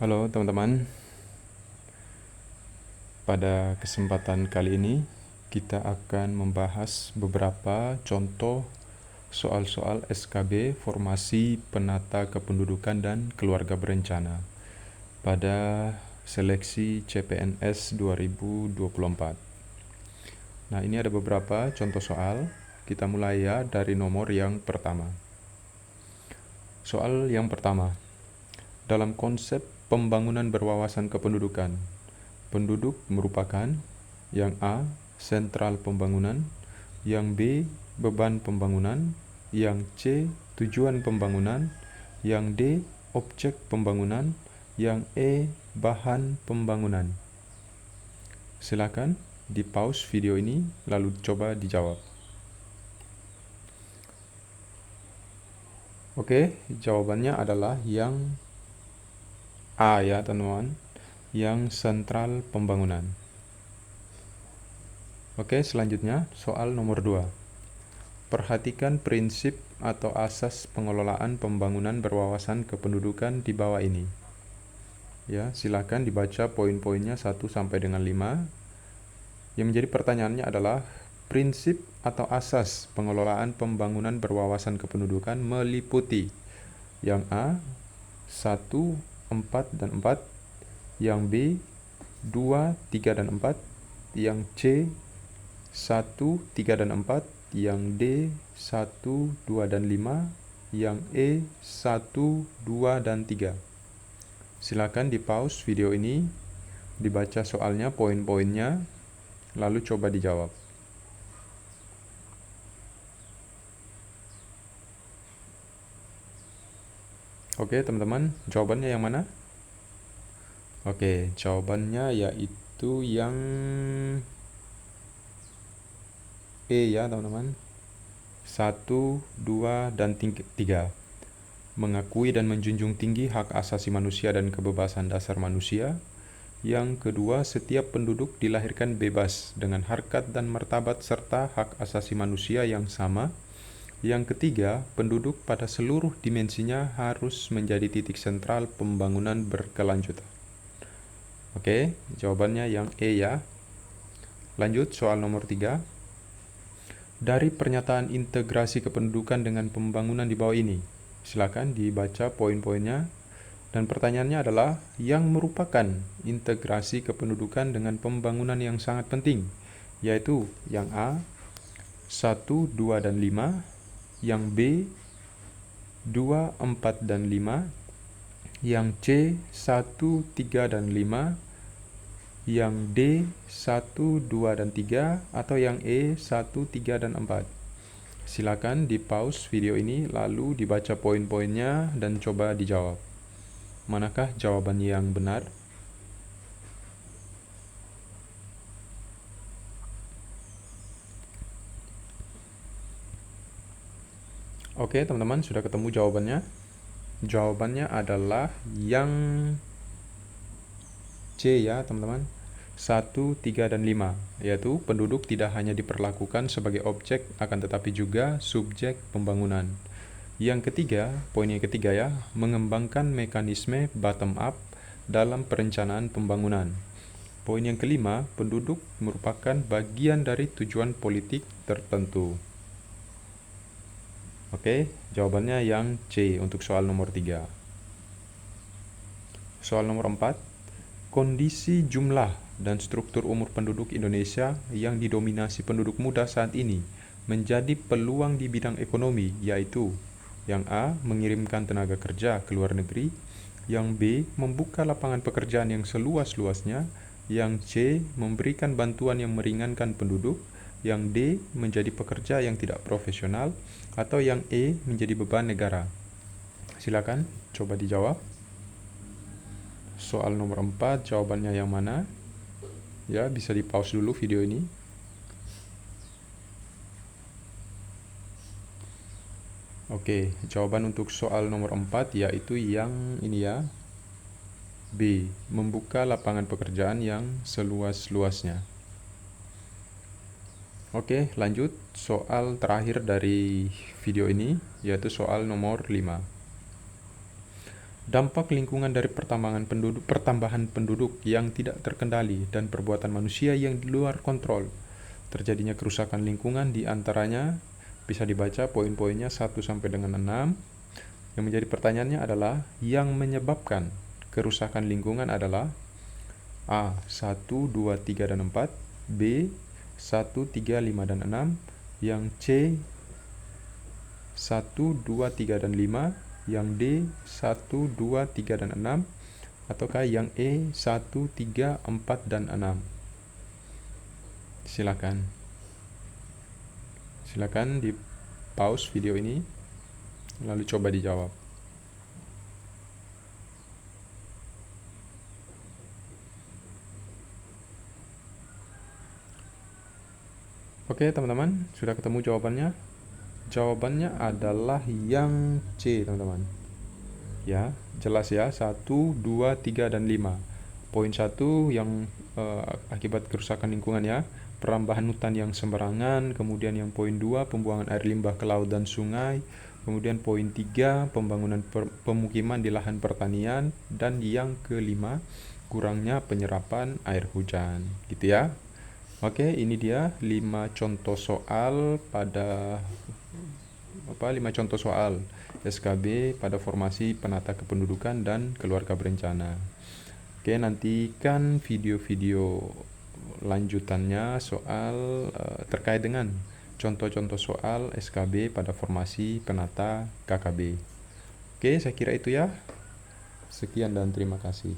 Halo teman-teman, pada kesempatan kali ini kita akan membahas beberapa contoh soal-soal SKB Formasi Penata Kependudukan dan Keluarga Berencana pada seleksi CPNS 2024. Nah, ini ada beberapa contoh soal. Kita mulai ya dari nomor yang pertama. Soal yang pertama, dalam konsep pembangunan berwawasan kependudukan, penduduk merupakan yang A. Sentral pembangunan, yang B. Beban pembangunan, yang C. Tujuan pembangunan, yang D. Objek pembangunan, yang E. Bahan pembangunan. Silakan di pause video ini lalu coba dijawab. Oke, jawabannya adalah yang A ya teman-teman, yang sentral pembangunan. Oke, selanjutnya soal nomor 2. Perhatikan prinsip atau asas pengelolaan pembangunan berwawasan kependudukan di bawah ini. Ya, silakan dibaca poin-poinnya 1 sampai dengan 5. Yang menjadi pertanyaannya adalah prinsip atau asas pengelolaan pembangunan berwawasan kependudukan meliputi yang A 1, 4 dan 4, yang B 2, 3 dan 4, yang C 1, 3 dan 4, yang D 1, 2 dan 5, yang E 1, 2 dan 3. Silakan di pause video ini, dibaca soalnya, poin-poinnya, lalu coba dijawab. Oke teman-teman, jawabannya yang mana? Oke, jawabannya yaitu yang E ya teman-teman. 1, 2, dan 3. Mengakui dan menjunjung tinggi hak asasi manusia dan kebebasan dasar manusia. Yang kedua, setiap penduduk dilahirkan bebas dengan harkat dan martabat serta hak asasi manusia yang sama. Yang ketiga, penduduk pada seluruh dimensinya harus menjadi titik sentral pembangunan berkelanjutan. Oke, jawabannya yang E ya. Lanjut soal nomor 3. Dari pernyataan integrasi kependudukan dengan pembangunan di bawah ini, silakan dibaca poin-poinnya. Dan pertanyaannya adalah yang merupakan integrasi kependudukan dengan pembangunan yang sangat penting, yaitu yang A 1, 2, dan 5, yang B 2, 4, dan 5, yang C 1, 3, dan 5, yang D 1, 2, dan 3, atau yang E 1, 3, dan 4. Silakan di pause video ini lalu dibaca poin-poinnya dan coba dijawab. Manakah jawaban yang benar? Oke, teman-teman, sudah ketemu jawabannya? Jawabannya adalah yang C ya, teman-teman. 1, 3, dan 5, yaitu penduduk tidak hanya diperlakukan sebagai objek, akan tetapi juga subjek pembangunan. Yang ketiga, poin yang ketiga ya, mengembangkan mekanisme bottom up dalam perencanaan pembangunan. Poin yang kelima, penduduk merupakan bagian dari tujuan politik tertentu. Oke, jawabannya yang C untuk soal nomor 3. Soal nomor 4, kondisi jumlah dan struktur umur penduduk Indonesia yang didominasi penduduk muda saat ini menjadi peluang di bidang ekonomi, yaitu yang A, mengirimkan tenaga kerja ke luar negeri, yang B, membuka lapangan pekerjaan yang seluas-luasnya, yang C, memberikan bantuan yang meringankan penduduk, yang D, menjadi pekerja yang tidak profesional, atau yang E, menjadi beban negara. Silakan coba dijawab. Soal nomor 4, jawabannya yang mana? Ya, bisa di pause dulu video ini. Oke, jawaban untuk soal nomor 4 yaitu yang ini ya, B, membuka lapangan pekerjaan yang seluas-luasnya. Oke, lanjut soal terakhir dari video ini, yaitu soal nomor 5. Dampak lingkungan dari pertambahan penduduk yang tidak terkendali dan perbuatan manusia yang di luar kontrol. Terjadinya kerusakan lingkungan di antaranya bisa dibaca poin-poinnya 1 sampai dengan 6. Yang menjadi pertanyaannya adalah yang menyebabkan kerusakan lingkungan adalah A. 1, 2, 3, dan 4, B. 1, 3, 5, dan 6, yang C. 1, 2, 3, dan 5, yang D. 1, 2, 3, dan 6, ataukah yang E. 1, 3, 4, dan 6. Silakan di pause video ini lalu coba dijawab. Oke teman-teman, sudah ketemu jawabannya? Jawabannya adalah yang C teman-teman. Ya, jelas ya, 1, 2, 3, dan 5. Poin 1 yang akibat kerusakan lingkungan ya, perambahan hutan yang sembarangan. Kemudian yang poin 2, pembuangan air limbah ke laut dan sungai. Kemudian poin 3, pembangunan pemukiman di lahan pertanian. Dan yang kelima, kurangnya penyerapan air hujan, gitu ya. Oke, ini dia 5 contoh soal pada 5 contoh soal SKB pada formasi penata kependudukan dan keluarga berencana. Oke, nantikan video-video lanjutannya soal terkait dengan contoh-contoh soal SKB pada formasi penata KKB. Oke, saya kira itu ya. Sekian dan terima kasih.